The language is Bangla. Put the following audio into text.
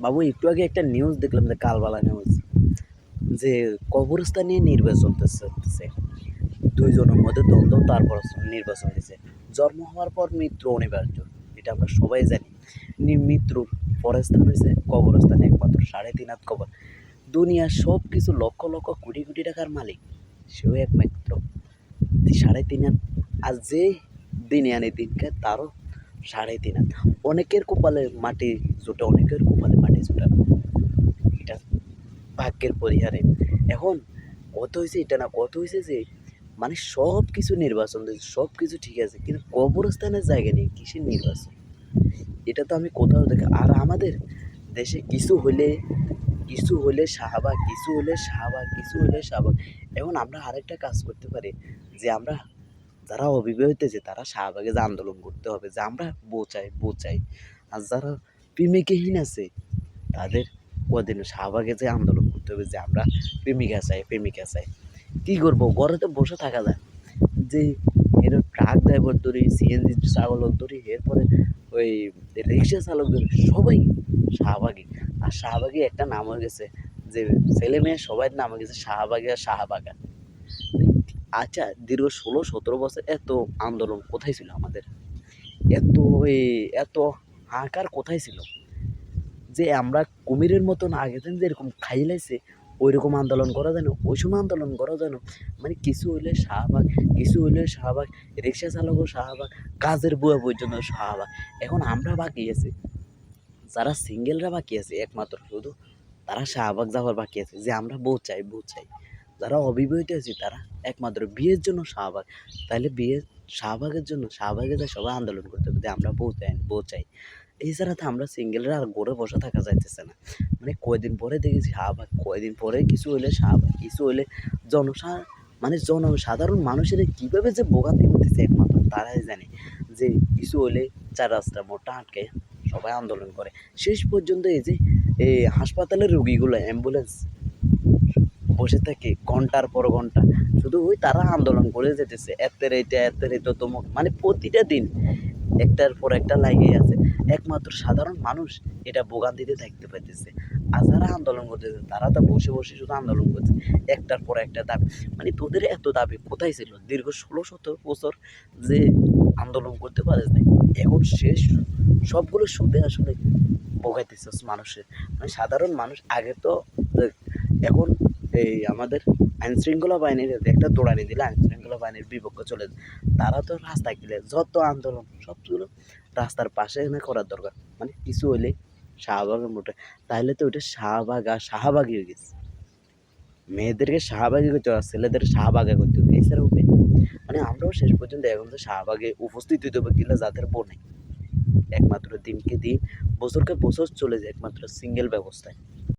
বাবু একটু আগে একটা নিউজ দেখলাম, যে কালবালা নিউজ, যে কবরস্থান নিয়ে নির্বাচন চলতেছে। দুইজনের মধ্যে দ্বন্দ্ব, তারপর নির্বাচন দিছে। জন্ম হওয়ার পর মৃত্যু অনিবার্য, এটা আমরা সবাই জানি। মৃত্যুর পরের স্থান হয়েছে কবরস্থান, একমাত্র 3.5 হাত কবর। দুনিয়ার সব কিছু লক্ষ লক্ষ কোটি কোটি টাকার মালিক, সেও একমাত্র 3.5 হাত। আর যে দিনে আনে দিন খায়, তারও 3.5 হাত। অনেকের কপালে মাটি জোটে, অনেকের কপালে মাটি জোটে না, এটা ভাগ্যের পরিহারে। এখন কত হয়েছে এটা না, কত হয়েছে যে মানে সব কিছু নির্বাচন দিয়েছে, সব কিছু ঠিক আছে, কিন্তু কবরস্থানের জায়গা নেই, কিসের নির্বাচন? এটা তো আমি কোথাও দেখি। আর আমাদের দেশে কিছু হলে শাহবাগ, কিছু হলে শাহবাগ, কিছু হলে শাহবাগ। এখন আমরা আরেকটা কাজ করতে পারি, যে আমরা যারা অবিবাহিত আছে তারা শাহবাগে যে আন্দোলন করতে হবে, যে আমরা বউ চাই। আর যারা প্রেমিকাহীন আছে তাদের কদিন শাহবাগে যে আন্দোলন করতে হবে, যে আমরা প্রেমিকা চাই। কী করবো, ঘরে তো বসে থাকা যায়, যে এর ট্রাক ড্রাইভার ধরি, সিএনজি চালক ধরি, এরপরে ওই রিক্সা চালক ধরি, সবাই শাহবাগী। আর শাহবাগী একটা নাম হয়ে গেছে, যে ছেলে মেয়ে সবাই নাম হয়ে গেছে শাহবাগী আর শাহবাগা। আচ্ছা, দীর্ঘ 16-17 বছর এত আন্দোলন কোথায় ছিল আমাদের? এত এত হাহাকার কোথায় ছিল? যে আমরা কুমিরের মতন আগে দিন যেরকম খাই লাইছে, ওই রকম আন্দোলন করা যেন, ওই সময় আন্দোলন করা যেন। মানে কিছু হইলে শাহবাগ, কিছু হইলে শাহবাগ, রিক্সা চালকও শাহবাগ, কাজের বুয়া পর্যন্ত শাহবাগ। এখন আমরা বাকি আছি, যারা সিঙ্গেলরা বাকি আছে একমাত্র, শুধু তারা শাহবাগ যাওয়ার বাকি আছে, যে আমরা বউ চাই। যারা অবিবাহিত আছি তারা একমাত্র বিয়ের জন্য শাহবাগ। তাহলে শাহবাগের জন্য শাহবাগে যায় সবাই আন্দোলন করতে হবে, যে আমরা বউ চাই। এছাড়া তো আমরা সিঙ্গেলরা আর ঘরে বসে থাকা যাইতেছে না। মানে কয়দিন পরে দেখেছি শাহবাগ, কয়দিন পরে কিছু হইলে শাহবাগ, কিছু হইলে জনসা মানে জনসাধারণ মানুষেরা কীভাবে যে ভোগান্তি করতেছে একমাত্র তারাই জানে। যে কিছু হলে 4 রাস্তার মোড়টা আটকে সবাই আন্দোলন করে। শেষ পর্যন্ত এই হাসপাতালের রোগীগুলো অ্যাম্বুলেন্স বসে থাকে ঘন্টার পর ঘন্টা, শুধু ওই তারা আন্দোলন করে যেতেছে, এত্তের এইটা তমুক, মানে প্রতিটা দিন একটার পর একটা লাইগেই আছে। একমাত্র সাধারণ মানুষ এটা ভোগান্তিতে থাকতে পারতেছে। আর যারা আন্দোলন করতেছে তারা তো বসে বসে শুধু আন্দোলন করছে, একটার পর একটা দাবি। মানে তোদের এত দাবি কোথায় ছিল দীর্ঘ 16-17 বছর, যে আন্দোলন করতে পারিস নাই? এখন শেষ সবগুলো সুদে আসলে ভোগাইতেছে মানুষের। মানে সাধারণ মানুষ আগে তো এখন এই আমাদের আইনশৃঙ্খলা বাহিনীর একটা দৌড়ানি দিলে আইনশৃঙ্খলা বাহিনীর বিপক্ষে চলে যায়। তারা তো রাস্তায় গেলে যত আন্দোলন সবগুলো রাস্তার পাশে এনে করার দরকার। মানে কিছু হইলে শাহবাগের মোটে, তাহলে তো ওইটা শাহবাগ আর শাহবাগই হয়ে গেছে। মেয়েদেরকে শাহবাগী করতে হবে, ছেলেদের শাহবাগে করতে হবে, এছাড়া উপায় নেই। মানে আমরাও শেষ পর্যন্ত এখন তো শাহবাগে উপস্থিত হইতে হবে, কিন্তু যাদের বোন নেই। একমাত্র দিনকে দিন, বছরকে বছর চলে যায় একমাত্র সিঙ্গেল ব্যবস্থায়।